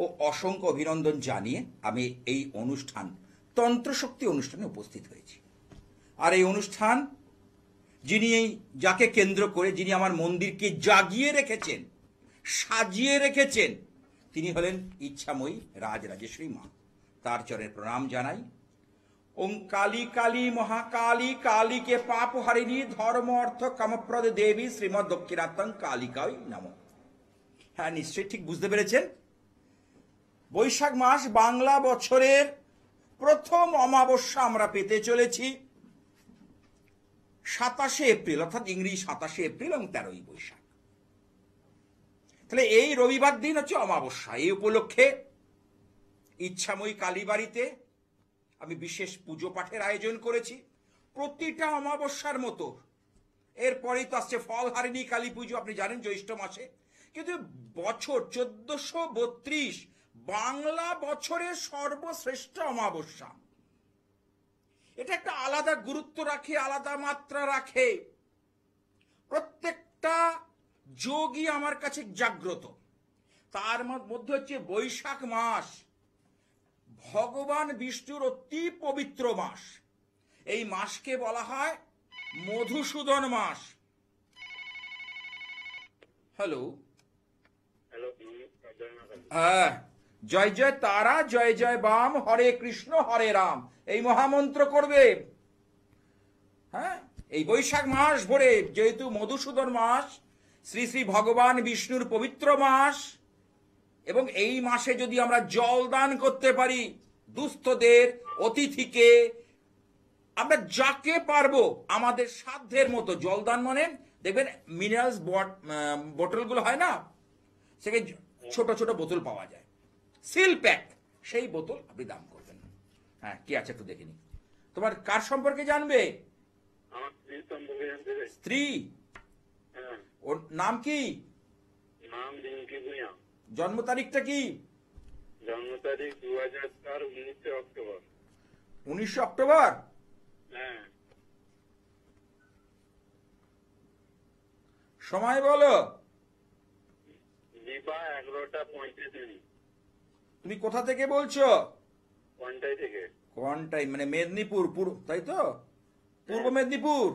ও অসংখ্য অভিনন্দন জানিয়ে আমি এই অনুষ্ঠান তন্ত্রশক্তি অনুষ্ঠানে উপস্থিত হয়েছি। আর এই অনুষ্ঠান যাকে কেন্দ্র করে যিনি আমার মন্দিরকে জাগিয়ে রেখেছেন, সাজিয়ে রেখেছেন, তিনি হলেন ইচ্ছাময়ী রাজরাজেশ্বরী মা। তার চরণে প্রণাম জানাই। ওং কালী কালী মহাকালী কালীকে পাপ হারিণী ধর্ম অর্থ কামপ্রদ দেবী শ্রীমদ দক্ষিণাত্তং কালিকাই নমঃ। হ্যাঁ, নিশ্চয়ই ঠিক বুঝতে পেরেছেন। বৈশাখ মাস বাংলা বছরের প্রথম অমাবস্যা আমরা পেতে চলেছি 27শে এপ্রিল, অর্থাৎ ইংরেজি 27শে এপ্রিল এবং 13ই বৈশাখ। তাহলে এই রবিবার দিন হচ্ছে অমাবস্যা। এই উপলক্ষে ইচ্ছাময়ী কালীবাড়িতে আমি বিশেষ পুজো পাঠের আয়োজন করেছি। প্রতিটা অমাবস্যার মতো এরপরেই তো আসছে ফলহারিণী কালী পুজো, আপনি জানেন, জ্যৈষ্ঠ মাসে। কিন্তু বছর 1432 বাংলা বছরের সর্বশ্রেষ্ঠ অমাবস্যা। এটা একটা আলাদা গুরুত্ব রাখে, আলাদা মাত্রা রাখে। প্রত্যেকটা যোগই আমার কাছে জাগ্রত। তার মধ্যে হচ্ছে বৈশাখ মাস ভগবান বিষ্ণুর অতি পবিত্র মাস। এই মাসকে বলা হয় মধুসূদন মাস। হ্যালো, হ্যাঁ, জয় জয় তারা, জয় জয় বাম, হরে কৃষ্ণ হরে রাম, এই মহামন্ত্র করবে। হ্যাঁ, এই বৈশাখ মাস ভরে, যেহেতু মধুসূদন মাস, শ্রী শ্রী ভগবান বিষ্ণুর পবিত্র মাস, এবং এই মাসে যদি আমরা জল দান করতে পারি দুস্থদের, অতিথিকে, আমরা যাকে পারবো আমাদের সাধ্যের মতো জল দান, মানে দেখবেন মিনারেলস বোতলগুলো হয় না, সেখানে ছোট ছোট বোতল পাওয়া যায়, সিল প্যাক, সেই বোতল আপনি দান করবেন। হ্যাঁ, কি আছে একটু দেখে নি। তোমার কার সম্পর্কে জানবে? স্ত্রী? ওর নাম কি? জন্ম তারিখটা কি? জন্ম তারিখ 2004 19 অক্টোবর। 19 অক্টোবর? হ্যাঁ। সময় বলো। দিবা 11টা 35। তুমি কোথা থেকে বলছো? কোনটাই থেকে। কোনটাই মানে মেদিনীপুর, তাই তো? পূর্ব মেদিনীপুর?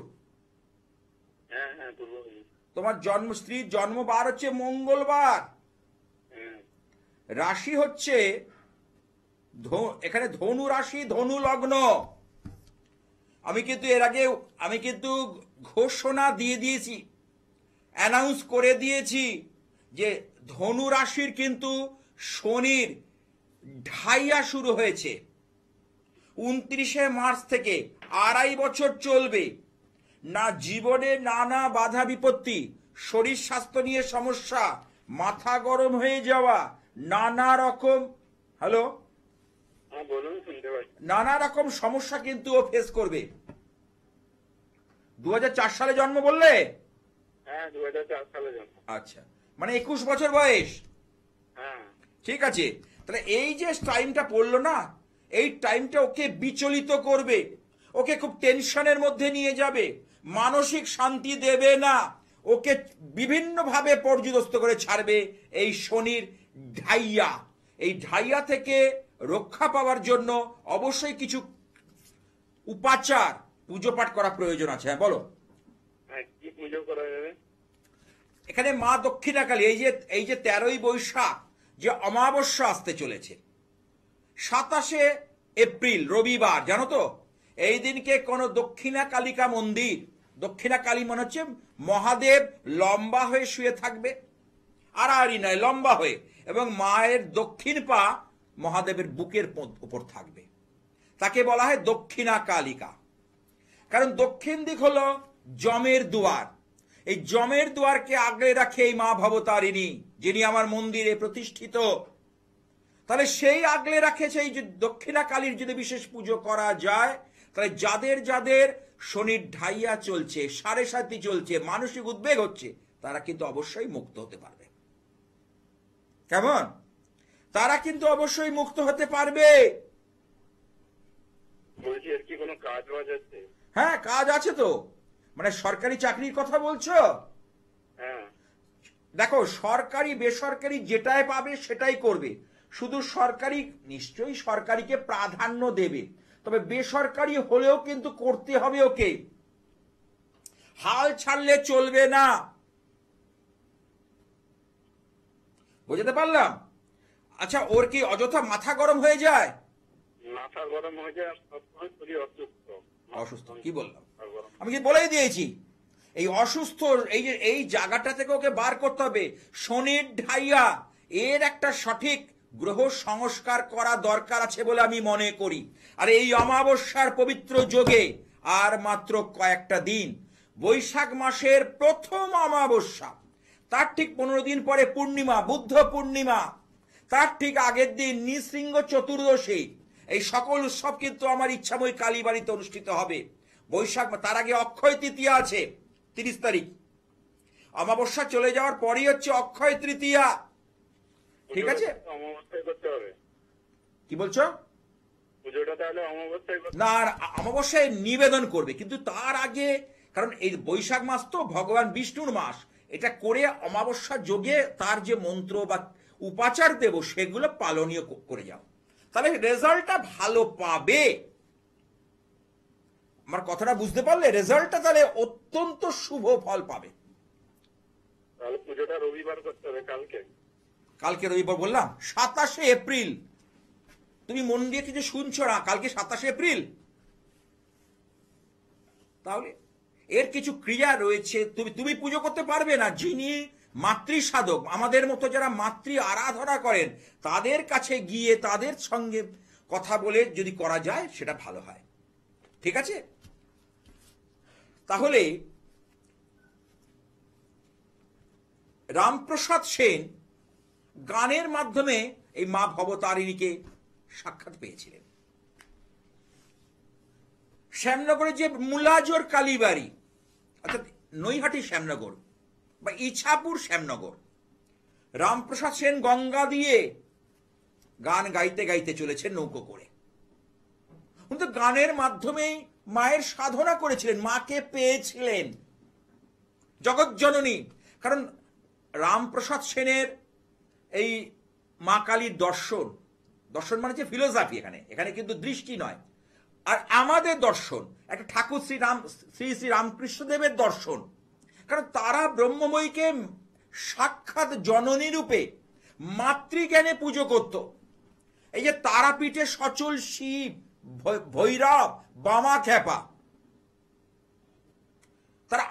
হ্যাঁ হ্যাঁ, পূর্ব। তোমার স্ত্রীর জন্মবার হচ্ছে মঙ্গলবার। রাশি হচ্ছে এখানে ধনু রাশি, ধনু লগ্ন। আমি কিন্তু ঘোষণা দিয়ে দিয়েছি, অ্যানাউন্স করে দিয়েছি যে ধনু রাশির কিন্তু শনির ঢাইয়া শুরু হয়েছে 29শে মার্চ থেকে, 2.5 বছর চলবে। না জীবনে নানা বাধা বিপত্তি, শরীর স্বাস্থ্য নিয়ে সমস্যা, মাথা গরম হয়ে যাওয়া, নানা রকম, হ্যালো, নানা রকম সমস্যা কিন্তু ও ফেস করবে। 2004 সালে জন্ম বললে? হ্যাঁ, 2004 সালে জন্ম। আচ্ছা, মানে 21 বছর বয়স। হ্যাঁ, ঠিক আছে। তাহলে এই যে টাইমটা পড়লো না, এই টাইমটা ওকে বিচলিত করবে, ওকে খুব টেনশনের মধ্যে নিয়ে যাবে, মানসিক শান্তি দেবে না, ওকে বিভিন্নভাবে পর্যুদস্ত করে ছাড়বে এই শনির ঢাইয়া। এই ঢাইয়া থেকে রক্ষা পাওয়ার জন্য অবশ্যই কিছু উপাচার, পুজো পাঠ করা প্রয়োজন আছে। হ্যাঁ, বলো। কি পুজো করা যাবে? এখানে মা দক্ষিণাকালী, এই যে 13ই বৈশাখ যে অমাবস্যা আসতে চলেছে 27শে এপ্রিল রবিবার, জানো তো? এই দিনকে কোন দক্ষিণা কালিকা মন্দির, দক্ষিণা কালী মানে হচ্ছে মহাদেব লম্বা হয়ে শুয়ে থাকবে, আড়াআড়ি নয়, লম্বা হয়ে, এবং মায়ের দক্ষিণ পা মহাদেবের বুকের উপর থাকবে। তাকে বলা হয় দক্ষিণা কালিকা। কারণ দক্ষিণ দিক হলো যমের দুয়ার। এই যমের দুয়ারকে আগলে রাখে এই মা ভবতারিণী, যিনি আমার মন্দিরে প্রতিষ্ঠিত। তাহলে সেই আগলে রাখে, সেই দক্ষিণা কালীর যদি বিশেষ পুজো করা যায়, তাহলে যাদের যাদের শনির ঢাইয়া চলছে, সাড়ে সাতি চলছে, মানসিক উদ্বেগ হচ্ছে, তারা কিন্তু অবশ্যই মুক্ত হতে পারবে। কেমন? তারা কিন্তু অবশ্যই মুক্ত হতে পারবে। বলছি, এর কি কোনো কাজ বাজ আছে? হ্যাঁ, কাজ আছে তো। মানে সরকারি চাকরির কথা বলছো? হ্যাঁ। দেখো, সরকারি বেসরকারি যেটাই পাবে সেটাই করবে। শুধু সরকারি, নিশ্চয়ই সরকারিকে প্রাধান্য দেবে, তবে বেসরকারি হলেও কিন্তু করতে হবে ওকে, হাল ছাড়লে চলবে না। বুঝতে পারলাম? আচ্ছা, ওর কি অযথা মাথা গরম হয়ে যায়? মাথা গরম হয়ে যায় আর সবসময় শরীর অসুস্থ। অসুস্থ কি বললাম? মাথা গরম। আমি কি বলেই দিয়েছি? এই অসুস্থ, এই যে এই জায়গাটা থেকে ওকে বার করতে হবে। শনির ঢাইয়া, এর একটা সঠিক গ্রহ সংস্কার করা দরকার আছে বলে আমি মনে করি। আর এই অমাবস্যার পবিত্র যোগে আর মাত্র কয়েকটা দিন, বৈশাখ মাসের প্রথম অমাবস্যা, তার ঠিক 15 দিন পরে পূর্ণিমা, বুদ্ধ পূর্ণিমা, তার ঠিক আগের দিন নৃসিংহ চতুর্দশী। এই সকল উৎসব কিন্তু আমার ইচ্ছাময় কালীবাড়িতে অনুষ্ঠিত হবে। বৈশাখ, তার আগে অক্ষয় তৃতীয়া আছে 30 তারিখ। অমাবস্যা চলে যাওয়ার পরই হচ্ছে অক্ষয় তৃতীয়া। ঠিক আছে? পুজোটা তো অমাবস্যায় করতে হবে। কি বলছো? পুজোটা তাহলে অমাবস্যায় করতে না, আর অমাবস্যায় নিবেদন করবে, কিন্তু তার আগে, কারণ এই বৈশাখ মাস তো ভগবান বিষ্ণুর মাস, এটা করে অমাবস্যা যোগে তার যে মন্ত্র বা উপাচার দেব সেগুলো পালনীয় করে যাও, তাহলে রেজাল্টটা ভালো পাবে। আমার কথাটা বুঝতে পারলে? রেজাল্টটা তাহলে অত্যন্ত শুভ ফল পাবে। তাহলে পুজোটা রবিবার করতে হবে, কালকে। কালকে রবিবার বললাম, 27শে এপ্রিল। তুমি মন দিয়ে কিছু শুনছো না, কালকে 27শে এপ্রিল। তাহলে এর কিছু ক্রিয়া রয়েছে, তুমি পুজো করতে পারবে না। যিনি মাতৃ সাধক, আমাদের মতো যারা মাতৃ আরাধনা করেন, তাদের কাছে গিয়ে তাদের সঙ্গে কথা বলে যদি করা যায় সেটা ভালো হয়। ঠিক আছে? তাহলে রামপ্রসাদ সেন গানের মাধ্যমে এই মা ভবতারিণীকে সাক্ষাৎ পেয়েছিলেন। শ্যামনগরে যে মুলাজোর কালীবাড়ি, অর্থাৎ নৈহাটি শ্যামনগর বা ইছাপুর শ্যামনগর, রামপ্রসাদ সেন গঙ্গা দিয়ে গান গাইতে গাইতে চলেছেন নৌকো করে। কিন্তু গানের মাধ্যমেই মায়ের সাধনা করেছিলেন, মাকে পেয়েছিলেন, জগৎজননী। কারণ রামপ্রসাদ সেনের এই মা কালীর দর্শন, দর্শন মানে যে ফিলোসফি, এখানে কিন্তু দৃষ্টি নয়। আর আমাদের দর্শন একটা ঠাকুর শ্রী শ্রী রামকৃষ্ণদেবের দর্শন। কারণ তারা ব্রহ্মময়ীকে সাক্ষাৎ জননী রূপে মাতৃজ্ঞানে পুজো করত। এই যে তারাপীঠে সচল শিব, ভৈরব, বামা খেপা, তারা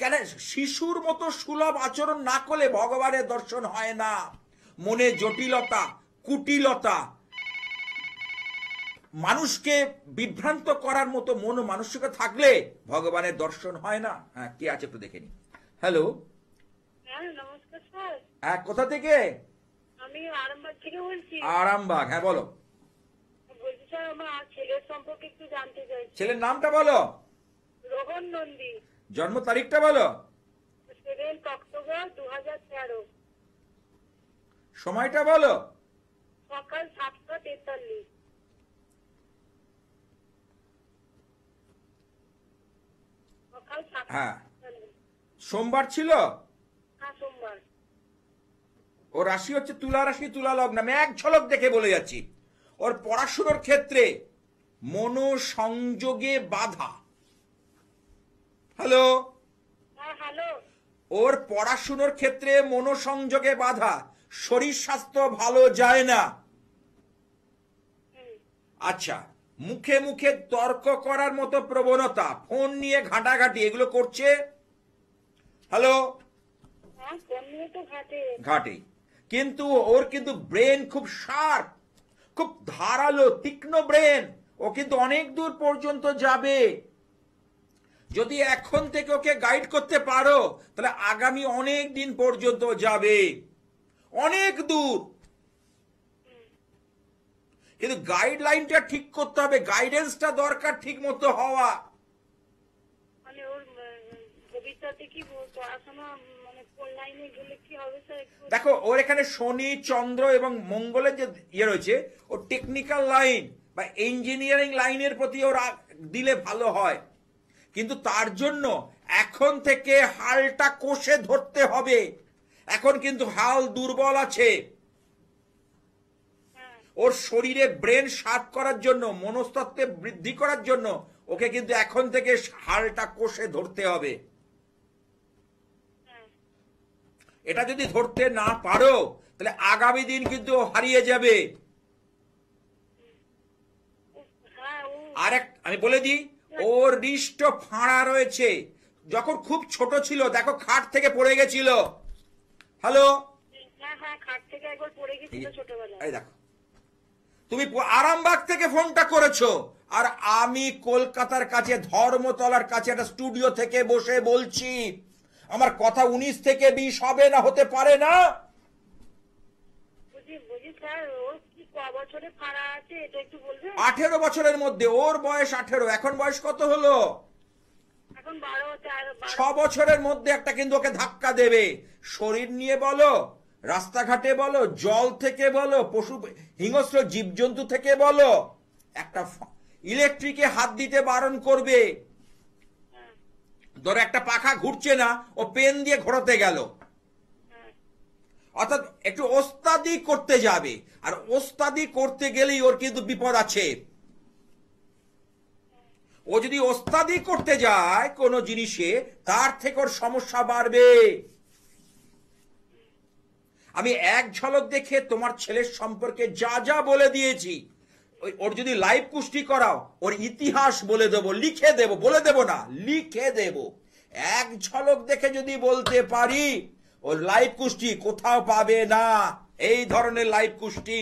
কেন শিশুর মতো সুলভ আচরণ না করলে ভগবানের দর্শন হয় না। মনে জটিলতা, কুটিলতা, মানুষকে বিভ্রান্ত করার মতো মন মানসিকতা থাকলে ভগবানের দর্শন হয় না। হ্যাঁ, কে আছে একটু দেখে নি। হ্যালো, হ্যাঁ নমস্কার স্যার। হ্যাঁ, কোথা থেকে? আমি আরামবাগ থেকে বলছি। আরামবাগ, হ্যাঁ বলো। বলছি স্যার, আমার ছেলের সম্পর্কে একটু জানতে চাইছি। ছেলের নামটা বলো, রোহন নন্দী। জন্ম তারিখটা বলো, 7 অক্টোবর 2013। সময়টা বলো। সকাল 7:43। সকাল 7:43। হ্যাঁ, সোমবার ছিল। হ্যাঁ, সোমবার। ও রাশি হচ্ছে তুলা রাশি, তুলা লগ্ন। আমি এক ঝলক দেখে বলে যাচ্ছি, ওর পড়াশোনার ক্ষেত্রে মনোসংযোগে বাধা। হ্যালো, হ্যাঁ হ্যালো। ওর পড়াশোনার ক্ষেত্রে মনোসংযোগে বাধা, শরীর স্বাস্থ্য ভালো যায় না। আচ্ছা, মুখে মুখে তর্ক করার মতো প্রবণতা, ফোন নিয়ে ঘাটাঘাটি, এগুলো করছে। হ্যালো, হ্যাঁ, ফোন নিয়ে তো ঘাটে, কিন্তু ওর কিন্তু ব্রেন খুব শার্প, খুব ধারালো, তীক্ষ্ণ ব্রেন। ও কিন্তু অনেক দূর পর্যন্ত যাবে। যদি এখন থেকে ওকে গাইড করতে পারো তাহলে আগামী অনেক দিন পর্যন্ত যাবে, অনেক দূর। কিন্তু গাইডলাইনটা ঠিক করতে হবে, গাইডেন্সটা দরকার ঠিক মতো হওয়া। মানে ওর ভবিষ্যতে কি পড়াশোনা, মানে কোন লাইনে গেলে কি হবে স্যার? দেখো, ওর এখানে শনি, চন্দ্র এবং মঙ্গলের যে ইয়ে রয়েছে, ও টেকনিক্যাল লাইন বা ইঞ্জিনিয়ারিং লাইনের প্রতি ওর দিলে ভালো হয়। কিন্তু তার জন্য এখন থেকে হালটা কষে ধরতে হবে। এখন কিন্তু হাল দুর্বল আছে। ওর শরীরে ব্রেন শার্প করার জন্য, মনস্তত্ত্বে বৃদ্ধি করার জন্য ওকে কিন্তু এখন থেকে হালটা কষে ধরতে হবে। হ্যাঁ এটা যদি ধরতে না পারো তাহলে আগামী দিন কিন্তু ও হারিয়ে যাবে। হ্যাঁ ও আর আমি বলে দিই, ওর হৃষ্ট ফাঁড়া রয়েছে। যখন খুব ছোট ছিল দেখো খাট থেকে পড়ে গেছিল। হ্যালো, হ্যাঁ হ্যাঁ খাট থেকে একবার পড়ে গেছিল ছোটবেলায়। এই দেখো, তুমি আরামবাগ থেকে ফোনটা করেছো, আর আমি কলকাতার কাছে ধর্মতলার কাছে একটা স্টুডিও থেকে বসে বলছি। আমার কথা 19 থেকে 20 হবে না, হতে পারে না। বুঝি স্যার ওর কি ক বছরে ফাড়া আছে এটা একটু বলবেন? 18 বছরের মধ্যে, ওর বয়স 18, এখন বয়স কত হলো? এখন 12 6 বছরের মধ্যে একটা কিন্তু ওকে ধাক্কা দেবে। শরীর নিয়ে বলো, রাস্তাঘাটে বলো, জল থেকে বলো, পশু হিংস্র জীবজন্তু থেকে বলো, একটা ইলেকট্রিকে হাত দিতে বারণ করবে। ধরো একটা পাখা ঘুরছে না, ও পেন দিয়ে ঘোরাতে গেল, অর্থাৎ একটু ওস্তাদি করতে যাবে। আর ওস্তাদি করতে গেলেই ওর কিন্তু বিপদ আছে। ও যদি ওস্তাদি করতে যায় কোনো জিনিসে, তার থেকে ওর সমস্যা বাড়বে। আমি এক ঝলক দেখে তোমার ছেলের সম্পর্কে যা যা বলে দিয়েছি, ওর যদি লাইভ কুস্তি করাও, ওর ইতিহাস বলে দেব, লিখে দেব, বলে দেব না, লিখে দেব। এক ঝলক দেখে যদি বলতে পারি, ওর লাইভ কুস্তি কোথাও পাবে না, এই ধরনের লাইভ কুস্তি।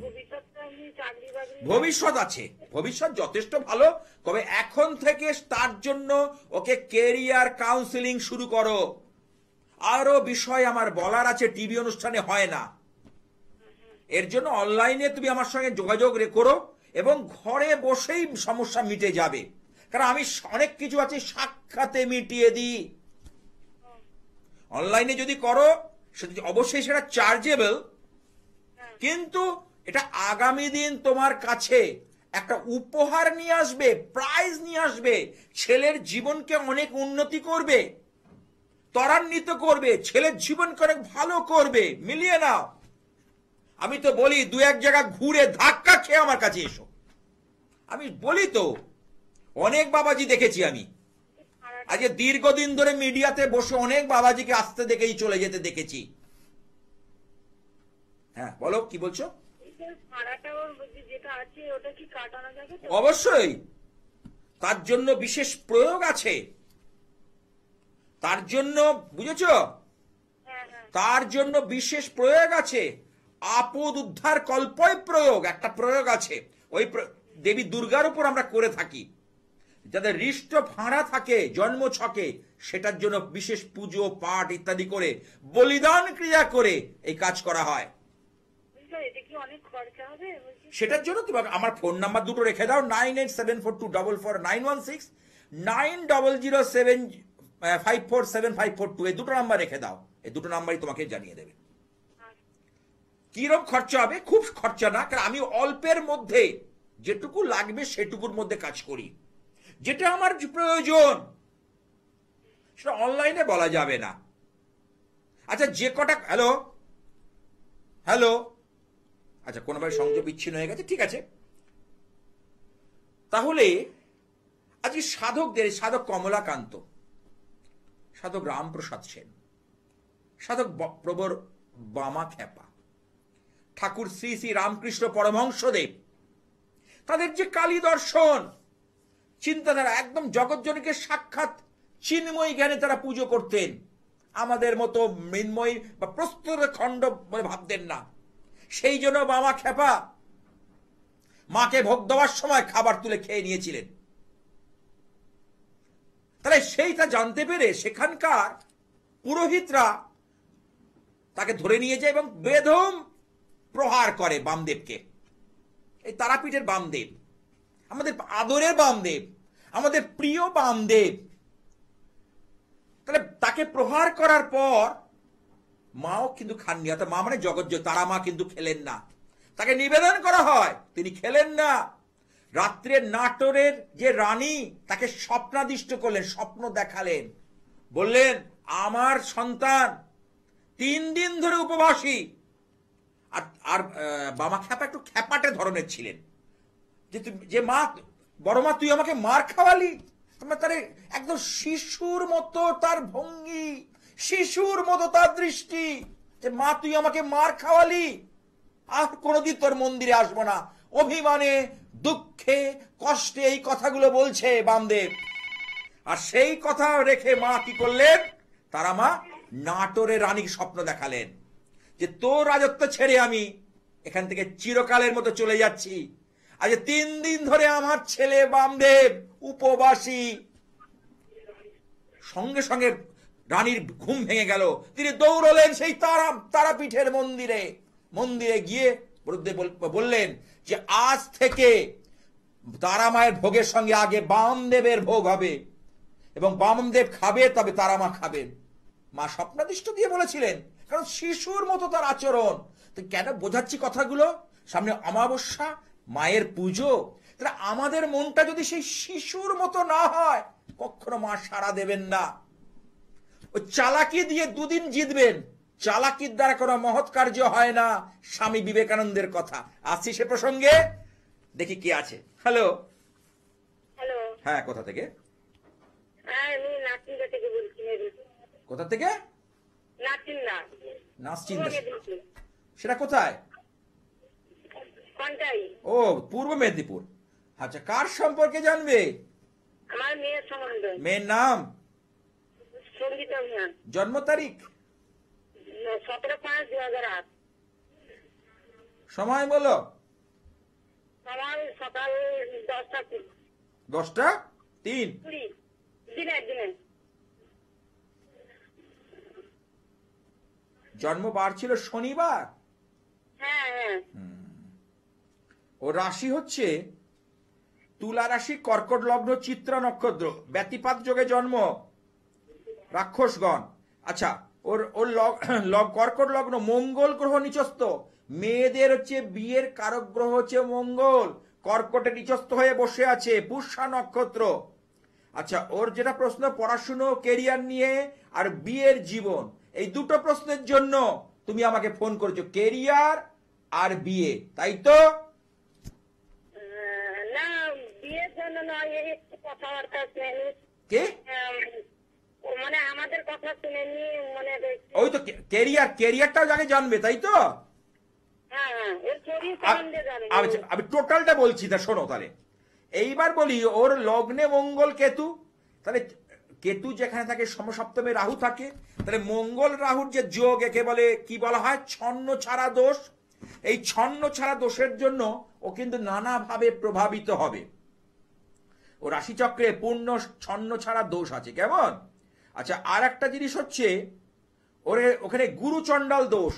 ভবিষ্যৎটা এমনি চাকরি বাকরি ভবিষ্যৎ আছে, ভবিষ্যৎ যথেষ্ট ভালো। তবে এখন থেকে তার জন্য ওকে কেরিয়ার কাউন্সিলিং শুরু করো। আরো বিষয় আমার বলার আছে, টিভি অনুষ্ঠানে হয় না। এর জন্য অনলাইনে তুমি আমার সঙ্গে যোগাযোগ করো, এবং ঘরে বসেই সমস্যা মিটে যাবে। কারণ আমি অনেক কিছু আছে সাক্ষাতে মিটিয়ে দিই। অনলাইনে যদি করো অবশ্যই সেটা চার্জেবল, কিন্তু এটা আগামী দিন তোমার কাছে একটা উপহার নিয়ে আসবে, প্রাইজ নিয়ে আসবে, ছেলের জীবনকে অনেক উন্নতি করবে, ত্বরান্বিত করবে, ছেলের জীবনকে অনেক ভালো করবে। মিলিয়ে নাও। আমি তো বলি, দু এক জায়গা ঘুরে ধাক্কা খেয়ে আমার কাছে এসো। আমি বলি তো, অনেক বাবাজি দেখেছি আমি। আজকে দীর্ঘদিন ধরে মিডিয়াতে বসে অনেক বাবাজিকে আসতে দেখেই চলে যেতে দেখেছি। হ্যাঁ বলো, কি বলছো? ভাড়াটা ওর যেটা আছে ওটা কি কাটানো যাবে তো? অবশ্যই, তার জন্য বিশেষ প্রয়োগ আছে। তার জন্য, বুঝেছো, হ্যাঁ হ্যাঁ তার জন্য বিশেষ প্রয়োগ আছে। আপদ উদ্ধার কল্পই প্রয়োগ, একটা প্রয়োগ আছে। ওই দেবী দুর্গার উপর আমরা করে থাকি। যাদের হৃষ্ট ফাঁড়া থাকে জন্ম ছকে, সেটার জন্য বিশেষ পুজো পাঠ ইত্যাদি করে, বলিদান ক্রিয়া করে এই কাজ করা হয়। স্যার এটা কি অনেক খরচা হবে? সেটার জন্য তোমাকে আমার ফোন নাম্বার দুটো রেখে দাও, 9874244916, 9007547542, এই দুটো নাম্বার রেখে দাও। এই দুটো নাম্বারই তোমাকে জানিয়ে দেবে কিরকম খরচা হবে। খুব খরচা না, কারণ আমি অল্পের মধ্যে যেটুকু লাগবে সেটুকুর মধ্যে কাজ করি। যেটা আমার প্রয়োজন সেটা অনলাইনে বলা যাবে না। আচ্ছা, যে কটা হ্যালো হ্যালো আচ্ছা, কোনোভাবে সংযোগ বিচ্ছিন্ন হয়ে গেছে, ঠিক আছে। তাহলে আজকে সাধক কমলাকান্ত, সাধক রামপ্রসাদ সেন, সাধক প্রবর বামা খ্যাপা, ঠাকুর শ্রী শ্রী রামকৃষ্ণ পরমহংসদেব, তাদের যে কালী দর্শন চিন্তাধারা, একদম জগৎজনকে সাক্ষাৎ চিন্ময় জ্ঞানে তারা পুজো করতেন। আমাদের মতো মৃন্ময় বা প্রস্তর খণ্ড ভাবতেন না। সেই জন্য বামা খ্যাপা মাকে ভোগ দেওয়ার সময় খাবার তুলে খেয়ে নিয়েছিলেন। তাহলে সেইটা জানতে পেরে সেখানকার পুরোহিতরা তাকে ধরে নিয়ে যায় এবং বেদম প্রহার করে বামদেবকে। এই তারাপীঠের বামদেব, আমাদের আদরের বামদেব, আমাদের প্রিয় বামদেব। তাহলে তাকে প্রহার করার পর মাও কিন্তু খাননি, অর্থাৎ মা মানে জগৎ, তারা মা কিন্তু খেলেন না। তাকে নিবেদন করা হয়, তিনি খেলেন না। রাত্রের নাটোরের যে রানী তাকে স্বপ্নাদিষ্ট করলেন, স্বপ্ন দেখালেন, বললেন আমার সন্তান 3 দিন ধরে উপবাসী, আর আর বামা খ্যাপা একটু খ্যাপাটে ধরনের ছিলেন, যে মা বড় মা তুই আমাকে মার খাওয়ালি, তার একদম শিশুর মতো তার ভঙ্গি, শিশুর মতো তার দৃষ্টি, যে মা তুই আমাকে মার খাওয়ালি, আর কোনোদিন তোর মন্দিরে আসবো না। অভিমানে, দুঃখে, কষ্টে এই কথাগুলো বলছে বামদেব। আর সেই কথা রেখে মা কি করলেন, তারা মা নাটোরে রানীর স্বপ্ন দেখালেন যে তোর রাজত্ব ছেড়ে আমি এখান থেকে চিরকালের মতো চলে যাচ্ছি। আজ 3 দিন ধরে আমার ছেলে বামদেব উপবাসী। সঙ্গে সঙ্গে রানীর ঘুম ভেঙে গেল, তিনি দৌড়লেন সেই তারাপীঠের মন্দিরে। মন্দিরে গিয়ে বললেন যে আজ থেকে তারা মায়ের ভোগের সঙ্গে আগে বামদেবের ভোগ হবে, এবং বামদেব খাবে তবে তারা মা খাবেন। মা স্বপ্নাদিষ্ট দিয়ে বলেছিলেন, কারণ শিশুর মতো তার আচরণ। তো কেন বোঝাচ্ছি কথাগুলো, সামনে অমাবস্যা, মায়ের পুজো, তাহলে আমাদের মনটা যদি সেই শিশুর মতো না হয়, কখনো মা সাড়া দেবেন না। ওই চালাকি দিয়ে 2 দিন জিতবেন, চালাকির দ্বারা কোনো মহৎ কার্য হয় না। স্বামী বিবেকানন্দের কথা। আসছি সে প্রসঙ্গে, দেখি কি আছে। হ্যালো। হ্যালো। হ্যাঁ, কোথা থেকে? হ্যাঁ, আমি নাচিন্দা থেকে বলছি। কোথা থেকে? নাচিন্দা। নাচিন্দা, সেটা কোথায়? কোনটাই? ও, পূর্ব মেদিনীপুর। আচ্ছা, কার সম্পর্কে জানবে? আমার মেয়ের সম্বন্ধে। মেয়ের নাম? সঙ্গীতা মিয়া। জন্ম তারিখ? 17/5/2008। সময় বলো। সময় সকাল 10টা 10:03। দিনে। জন্মবার ছিল শনিবার। হ্যাঁ। ও রাশি হচ্ছে তুলা রাশি, কর্কট লগ্ন, চিত্রা নক্ষত্র, ব্যতিপাত যোগে জন্ম, রাক্ষসগণ। আচ্ছা, ওর কর্কট লগ্ন, মঙ্গল গ্রহ নিচস্থ। মেয়েদের হচ্ছে বিয়ের কারক গ্রহ হচ্ছে মঙ্গল, কর্কটে নিচস্থ হয়ে বসে আছে, পুষ্যা নক্ষত্র। আচ্ছা, ওর যেটা প্রশ্ন পড়াশুনো, কেরিয়ার নিয়ে আর বিয়ের জীবন, এই দুটো প্রশ্নের জন্য তুমি আমাকে ফোন করেছো, কেরিয়ার আর বিয়ে, তাই তো? না, বিয়ের জন্য নয়, একটু কথাবার্তা শুনেনি। কে? মানে আমাদের কথা শুনেনি, মানে ওই তো কেরিয়ারটাও আগে জানবে, তাই তো? হ্যাঁ, এর শরীর সম্বন্ধে জানেন। আমি টোটালটা বলছি, তা শোনো তাহলে। এইবার বলি, ওর লগ্নে মঙ্গল কেতু, তাহলে কেতু যেখানে থাকে সমসপ্তমে রাহু থাকে, তাহলে মঙ্গল রাহুর যে যোগ, একে বলে কি বলা হয়, ছন্ন ছাড়া দোষ। এই ছন্ন ছাড়া দোষের জন্য ও কিন্তু নানাভাবে প্রভাবিত হবে। ও রাশিচক্রে পূর্ণ ছন্ন ছাড়া দোষ আছে, কেমন? আচ্ছা, আর একটা জিনিস হচ্ছে ওখানে গুরু চণ্ডাল দোষ।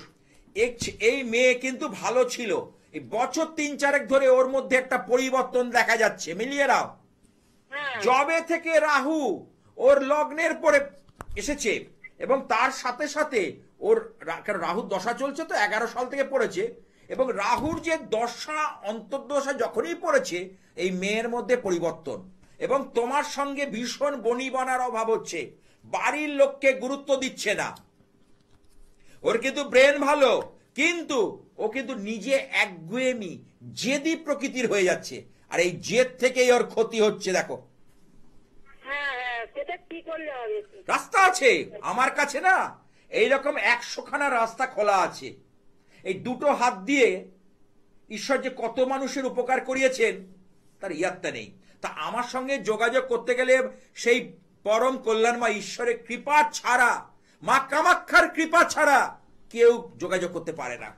এই মেয়ে কিন্তু ভালো ছিল, এই বছর 3-4 ধরে ওর মধ্যে একটা পরিবর্তন দেখা যাচ্ছে, মিলিয়ে নাও। জবে থেকে রাহু ওর লগ্নের পরে এসেছে, এবং তার সাথে সাথে ওর রাহুর দশা চলছে তো, 11 সাল থেকে পড়েছে, এবং রাহুর যে দশা, অন্তর্দশা যখনই পড়েছে, এই মেয়ের মধ্যে পরিবর্তন। এবং তোমার সঙ্গে ভীষণ বনিবনার অভাব হচ্ছে, বাড়ির লোককে গুরুত্ব দিচ্ছে না। ওর কিন্তু ব্রেন ভালো, কিন্তু ও কিন্তু নিজে একগুয়েমি, জেদি প্রকৃতির হয়ে যাচ্ছে, আর এই জেদ থেকেই ওর ক্ষতি হচ্ছে। দেখো, সেটা কি করলে হবে? রাস্তা আছে আমার কাছে, না এইরকম 100খানা রাস্তা খোলা আছে। এই দুটো হাত দিয়ে ঈশ্বর যে কত মানুষের উপকার করিয়েছেন তার ইয়াত্তা নেই। তা আমার সঙ্গে যোগাযোগ করতে গেলে সেই পরম কল্যাণময় ঈশ্বরের কৃপা ছাড়া, মা কামাক্ষার কৃপা ছাড়া কেউ যোগাযোগ করতে পারে না।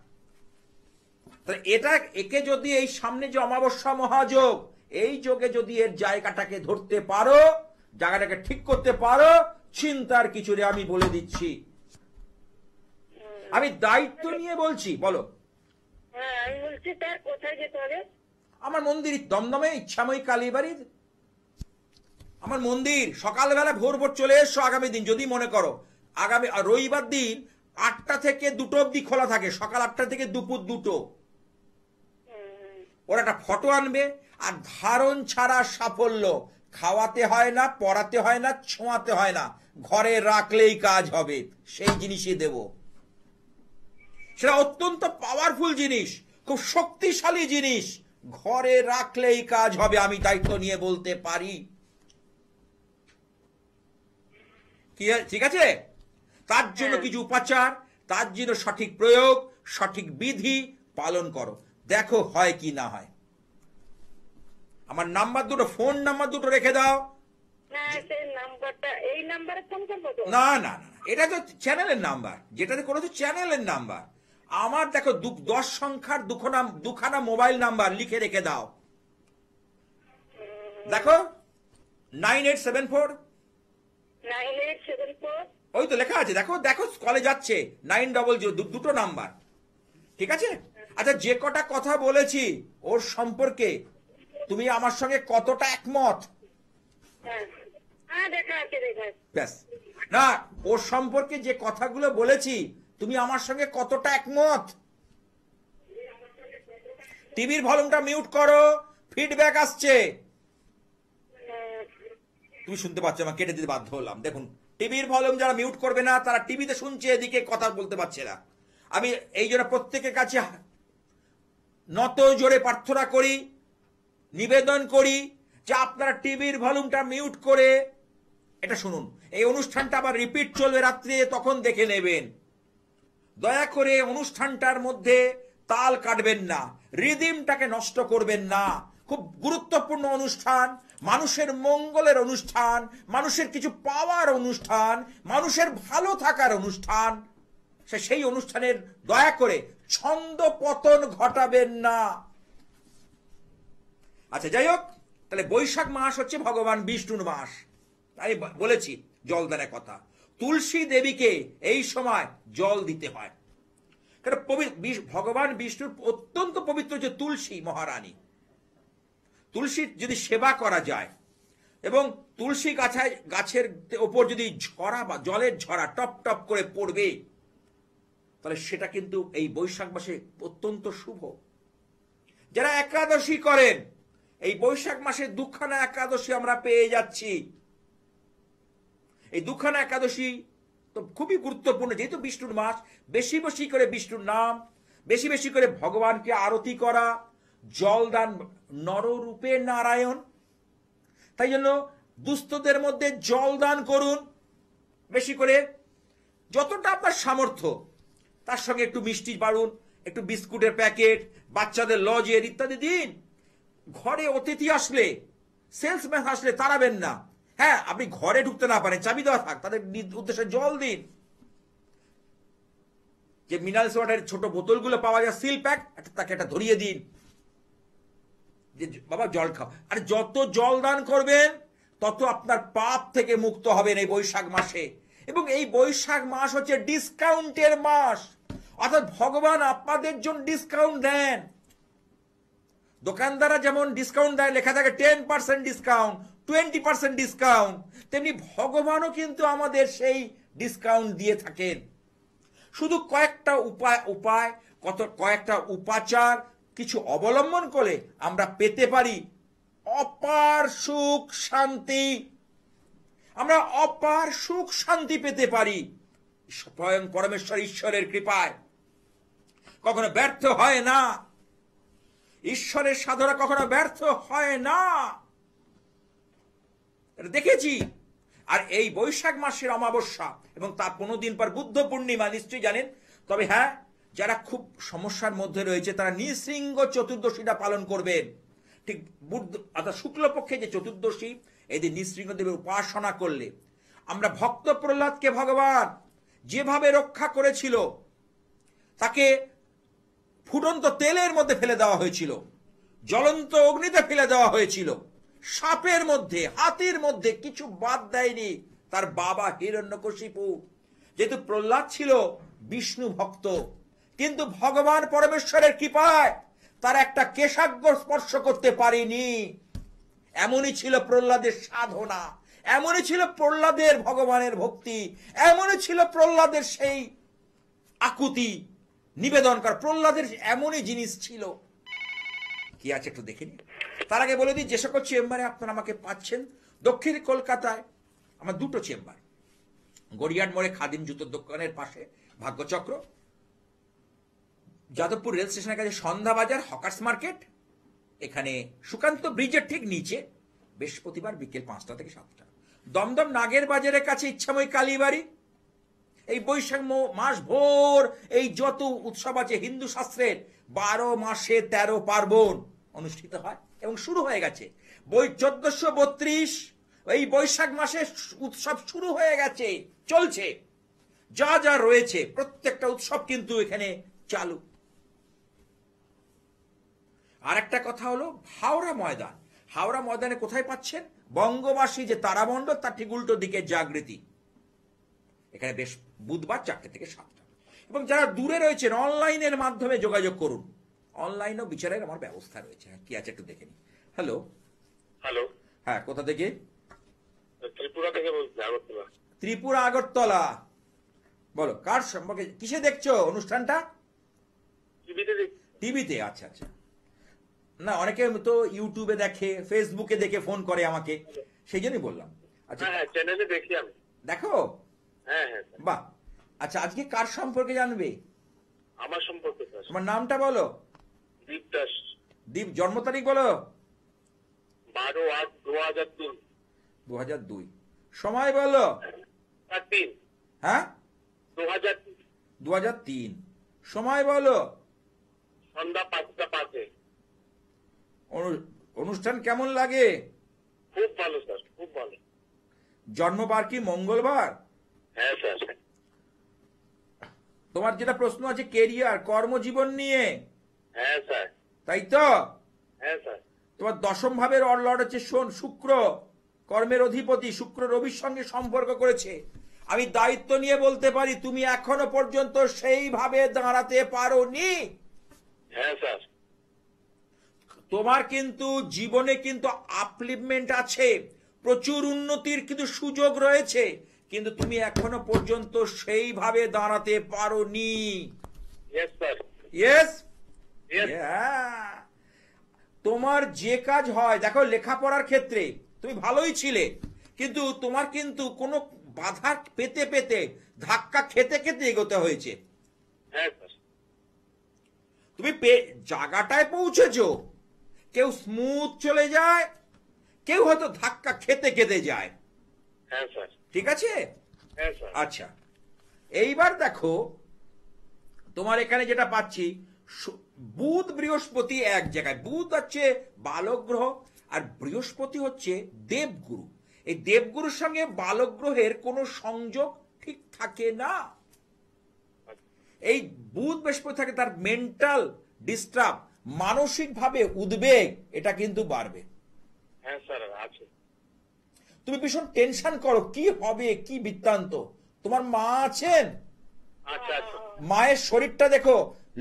একে যদি এই সামনে যে অমাবস্যা মহাযোগ, এই যোগে যদি এর জায়গাটাকে ধরতে পারো, জায়গাটাকে ঠিক করতে পারো, চিন্তার কিছু রে, আমি বলে দিচ্ছি। আমি দায়িত্ব নিয়ে বলছি। বলো। আমি বলছি স্যার, কোথায় যেতে হবে? আমার মন্দির দমদমে, ইচ্ছাময়ী কালীবাড়ির আমার মন্দির। সকালবেলা ভোর চলে এসো আগামী দিন, যদি মনে করো। আগামী রবিবার দিন 8টা থেকে 2টো অবধি খোলা থাকে, সকাল 8টা থেকে দুপুর 2টো। ওরা একটা ফটো আনবে, আর ধারণ ছাড়া সাফল্য, খাওয়াতে হয় না, পড়াতে হয় না, ছোঁয়াতে হয় না, ঘরে রাখলেই কাজ হবে, সেই জিনিসই দেব। সেটা অত্যন্ত পাওয়ারফুল জিনিস, খুব শক্তিশালী জিনিস। ঘরে রাখলেই কাজ হবে, আমি দায়িত্ব নিয়ে বলতে পারি। ঠিক আছে? তার জন্য কিছু উপাচার, তার জন্য সঠিক প্রয়োগ, সঠিক বিধি পালন করো, দেখো হয় কি না হয়। আমার নাম্বার দুটো, ফোন নাম্বার দুটো রেখে দাও। না, সেই নাম্বারটা, এই নাম্বারে ফোন করবো তো? না না না, এটা তো চ্যানেলের নাম্বার, যেটাতে করেছো চ্যানেলের নাম্বার। আমার দেখো 10 সংখ্যার দুখানা মোবাইল নাম্বার লিখে রেখে দাও। দেখো 9874, 9874, ওই তো লেখা আছে, দেখো দেখো কলে যাচ্ছে 900, দুটো নাম্বার। ঠিক আছে? আচ্ছা, যে কটা কথা বলেছি ওর সম্পর্কে তুমি আমার সঙ্গে কতটা একমত? হ্যাঁ হ্যাঁ, দেখা আছে। ব্যাস। না, ওর সম্পর্কে যে কথাগুলো বলেছি তুমি আমার সঙ্গে কতটা একমত? টিভির ভলিউমটা মিউট করো, ফিডব্যাক আসছে। তুমি শুনতে পাচ্ছ? আমার কেটে দিতে বাধ্য হলাম। দেখুন, টিভির ভলিউম যারা মিউট করবে না তারা টিভিতে শুনছে, এদিকে কথা বলতে পারছে না। আমি এই জন্য প্রত্যেকের কাছে নত জোরে প্রার্থনা করি, নিবেদন করি যে আপনারা টিভির ভলিউমটা মিউট করে এটা শুনুন। এই অনুষ্ঠানটা আবার রিপিট চলবে রাত্রে, তখন দেখে নেবেন। দয়া করে অনুষ্ঠানটার মধ্যে তাল কাটবেন না, রিদিমটাকে নষ্ট করবেন না। খুব গুরুত্বপূর্ণ অনুষ্ঠান, মানুষের মঙ্গলের অনুষ্ঠান, মানুষের কিছু পাওয়ার অনুষ্ঠান, মানুষের ভালো থাকার অনুষ্ঠান। সেই অনুষ্ঠানের দয়া করে ছন্দ পতন ঘটাবেন না। আচ্ছা, যাই হোক, তাহলে বৈশাখ মাস হচ্ছে ভগবান বিষ্ণুর মাস। আমি বলেছি জলদানের কথা। তুলসী দেবীকে এই সময় জল দিতে হয়, কারণ ভগবান বিষ্ণুর অত্যন্ত পবিত্র যে তুলসী মহারানী। তুলসীর যদি সেবা করা যায় এবং তুলসী গাছের ওপর যদি ঝরা বা জলের ঝরা টপ টপ করে পড়বে, তাহলে সেটা কিন্তু এই বৈশাখ মাসে অত্যন্ত শুভ। যারা একাদশী করেন, এই বৈশাখ মাসে দুখানা একাদশী আমরা পেয়ে যাচ্ছি। এই দুখানা একাদশী তো খুবই গুরুত্বপূর্ণ, যেহেতু বিষ্ণুর মাস। বেশি বেশি করে বিষ্ণুর নাম, বেশি বেশি করে ভগবানকে আরতি করা, জলদান, নররূপে নারায়ণ। তাই জন্য দুস্থদের মধ্যে জলদান করুন বেশি করে, যতটা আপনার সামর্থ্য। তার সঙ্গে একটু মিষ্টি বাড়ুন, একটু বিস্কুটের প্যাকেট, বাচ্চাদের লজের ইত্যাদি দিন। ঘরে অতিথি আসলে, সেলসম্যান আসলে তাড়াবেন না। হ্যাঁ, আপনি ঘরে ঢুকতে না পারেন, চাবি দেওয়া থাক, তাদের উদ্দেশ্যে জল দিন। যে মিনারেলস ওয়াটারের ছোট বোতলগুলো পাওয়া যায় সিল প্যাক, তাকে একটা ধরিয়ে দিন যে বাবা জল খাও। আর যত জল দান করবেন তত আপনার পাপ থেকে মুক্ত হবেন এই বৈশাখ মাসে। এবং এই বৈশাখ মাস হচ্ছে ডিসকাউন্টের মাস, অর্থাৎ ভগবান আপনাদের জন্য ডিসকাউন্ট দেন। দোকানদাররা যেমন ডিসকাউন্ট দেয়, লেখা থাকে 10% ডিসকাউন্ট, 20% ডিসকাউন্ট, তেমনি ভগবানও কিন্তু আমাদের সেই ডিসকাউন্ট দিয়ে থাকেন। শুধু কয়েকটা কয়েকটা উপাচার কিছু অবলম্বন করে আমরা পেতে পারি অপার সুখ শান্তি। আমরা অপার সুখ শান্তি পেতে পারি স্বয়ং পরমেশ্বর ঈশ্বরের কৃপায়। কখনো ব্যর্থ হয় না, ঈশ্বরের সাধনা কখনো ব্যর্থ হয় না, এটা দেখেছি। আর এই বৈশাখ মাসের অমাবস্যা এবং তার 15 দিন পর বুদ্ধ পূর্ণিমা, নিশ্চয়ই জানেন। তবে হ্যাঁ, যারা খুব সমস্যার মধ্যে রয়েছে তারা নৃসিংহ চতুর্দশীটা পালন করবেন। ঠিক অর্থাৎ শুক্লপক্ষে যে চতুর্দশী, এই দিন নৃসিংহদেবের উপাসনা করলে আমরা ভক্ত প্রহ্লাদকে ভগবান যেভাবে রক্ষা করেছিল, তাকে ফুটন্ত তেলের মধ্যে ফেলে দেওয়া হয়েছিল, জ্বলন্ত অগ্নিতে ফেলে দেওয়া হয়েছিল, সাপের মধ্যে, হাতির মধ্যে, কিছু বাদ দেয়নি তার বাবা হিরণ্যকশিপু। যেহেতু প্রহ্লাদ ছিল বিষ্ণু ভক্ত, কিন্তু ভগবান পরমেশ্বরের কৃপায় তার একটা কেশাগ্র স্পর্শ করতে পারেনি। এমনই ছিল প্রহ্লাদের সাধনা, এমনই ছিল প্রহ্লাদের ভগবানের ভক্তি, এমনই ছিল প্রহ্লাদের সেই আকুতি নিবেদন করা। প্রহ্লাদের এমনই জিনিস ছিল। কি আছে একটু দেখে নিন। তার আগে বলে দিই, যে সকল চেম্বারে আপনারা আমাকে পাচ্ছেন, দক্ষিণ কলকাতায় আমার দুটো চেম্বার, গড়িয়ার মোড়ে খাদিম জুতোর দোকানের পাশে ভাগ্যচক্র, যাদবপুর রেল স্টেশনের কাছে সন্ধ্যা বাজার হকার্স মার্কেট, এখানে সুকান্ত ব্রিজের ঠিক নিচে, বৃহস্পতিবার বিকেল 5টা থেকে 7টা। দমদম নাগের বাজারের কাছে ইচ্ছাময় কালীবাড়ি। এই বৈশাখ মাস ভোর এই যত উৎসব আছে হিন্দু শাস্ত্রের 12 মাসে 13 পার্বণ অনুষ্ঠিত হয় এবং শুরু হয়ে গেছে। 1432 এই বৈশাখ মাসে উৎসব শুরু হয়ে গেছে, চলছে। যা যা রয়েছে প্রত্যেকটা উৎসব কিন্তু এখানে চালু। আর একটা কথা হলো হাওড়া ময়দান। হাওড়া ময়দানে কোথায় পাচ্ছেন? বঙ্গবাসী যে তারামণ্ডল তার ঠিক উল্টো দিকে জাগৃতি। এখানে বেশ বুধবার 4টে থেকে 7টা। এবং যারা দূরে রয়েছেন অনলাইনের মাধ্যমে যোগাযোগ করুন, অনলাইনেও বিচারের আমার ব্যবস্থা রয়েছে। কি আছে একটু দেখে নিন। হ্যালো, হ্যালো, হ্যাঁ, কোথা থেকে? ত্রিপুরা থেকে বলছি, আগরতলা। ত্রিপুরা আগরতলা। বলো, কার সম্পর্কে, কিসে দেখছো অনুষ্ঠানটা? টিভিতে দেখছি। টিভিতে? আচ্ছা আচ্ছা। না, অনেকে তো ইউটিউবে দেখে, ফেসবুকে দেখে ফোন করে আমাকে, সেই জন্যই বললাম। আচ্ছা, হ্যাঁ, চ্যানেলে দেখি আমি। দেখো? হ্যাঁ হ্যাঁ স্যার। বাহ। আচ্ছা, আজকে কার সম্পর্কে জানবে? আমার সম্পর্কে স্যার। তোমার নামটা বলো। দীপ দাস। দীপ, জন্ম তারিখ বলো। 12/8/2002। 2002। সময় বলো। 3। হ্যাঁ, 2003। 2003। সময় বলো। সন্ধ্যা 5টা 5-এ। অনুষ্ঠান কেমন লাগে? খুব ভালো স্যার, খুব ভালো। জন্মবার কি মঙ্গলবার? হ্যাঁ স্যার। তোমার যেটা প্রশ্ন আছে কেরিয়ার, কর্মজীবন নিয়ে, হ্যাঁ স্যার। তাই তো? হ্যাঁ স্যার। তোমার 10ম ভাবের লর্ড হচ্ছে শুক্র, কর্মের অধিপতি। শুক্র রবির সঙ্গে সম্পর্ক করেছে। আমি দায়িত্ব নিয়ে বলতে পারি তুমি এখনো পর্যন্ত সেইভাবে দাঁড়াতে পারোনি। হ্যাঁ স্যার। তোমার কিন্তু জীবনে কিন্তু আপলিফমেন্ট আছে, প্রচুর উন্নতির কিন্তু সুযোগ রয়েছে, কিন্তু তুমি এখনো পর্যন্ত সেইভাবে দাঁড়াতে পারোনি। Yes sir. ইয়েস। Yes. তোমার যে কাজ হয়, দেখো লেখাপড়ার ক্ষেত্রে তুমি ভালোই ছিলে, কিন্তু তোমার কিন্তু কোনো বাধা পেতে পেতে, ধাক্কা খেতে খেতে এগোতে হয়েছে। হ্যাঁ স্যার। তুমি জায়গাটায় পৌঁছেছো। কেউ স্মুথ চলে যায়, কেউ হয়তো ধাক্কা খেতে খেতে যায়। হ্যাঁ স্যার। ঠিক আছে? হ্যাঁ স্যার। আচ্ছা, এইবার দেখো তোমার এখানে যেটা পাচ্ছি, বুধ বৃহস্পতি এক জায়গায়। বুধ হচ্ছে বালক গ্রহ আর বৃহস্পতি হচ্ছে দেবগুরু। এই দেবগুরুর সঙ্গে বালক গ্রহের কোনো সংযোগ ঠিক থাকে না। এই বুধ বৃহস্পতি থাকে, তার মেন্টাল ডিস্টার্ব, মানসিকভাবে উদ্বেগ, এটা কিন্তু বাড়বে। হ্যাঁ স্যার আছে। তুমি ভীষণ টেনশন করো, কি হবে, কি বৃত্তান্ত। তোমার মা আছেন? আচ্ছা আচ্ছা। মায়ের শরীরটা দেখো,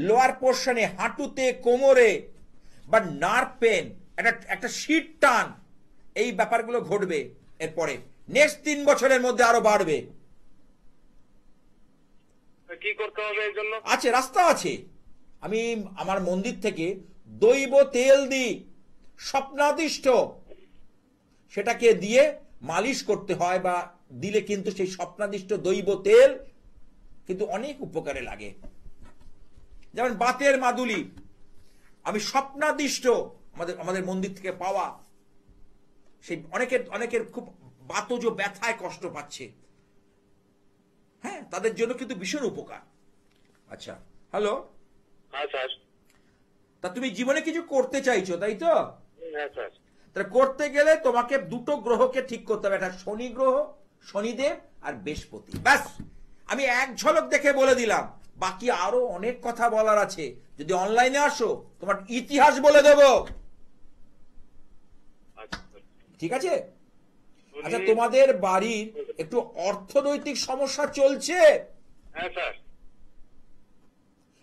লোয়ার পোর্শনে, হাঁটুতে, কোমরে বা নার্ভ পেন, একটা শীত টান, এই ব্যাপারগুলো ঘটবে। এরপরে নেক্সট 3 বছরের মধ্যে আরো বাড়বে। কি করতে হবে এর জন্য? আছে, রাস্তা আছে। আমি আমার মন্দির থেকে দৈব তেল দিই, স্বপ্নাদিষ্ট, সেটাকে দিয়ে মালিশ করতে হয়, বা দিলে কিন্তু সেই স্বপ্নাদিষ্ট দৈব তেল কিন্তু অনেক উপকারে লাগে। যেমন বাতের মাদুলি, আমি স্বপ্নাদিষ্ট আমাদের মন্দির থেকে পাওয়া, সেই অনেকের খুব বাতজ ব্যথায় কষ্ট পাচ্ছে, হ্যাঁ, তাদের জন্য কিন্তু ভীষণ উপকার। আচ্ছা, হ্যালো। হ্যাঁ স্যার। তা তুমি জীবনে কিছু করতে চাইছো, তাই তো? হ্যাঁ স্যার। তাহলে করতে গেলে তোমাকে 2টো গ্রহকে ঠিক করতে হবে, একটা শনি গ্রহ, শনিদেব, আর বৃহস্পতি। ব্যাস, আমি এক ঝলক দেখে বলে দিলাম। বাকি আরো অনেক কথা বলার আছে, যদি অনলাইনে আসো তোমার ইতিহাস বলে দেব। ঠিক আছে? আচ্ছা, তোমাদের বাড়ির একটু অর্থনৈতিক সমস্যা চলছে, হ্যাঁ স্যার।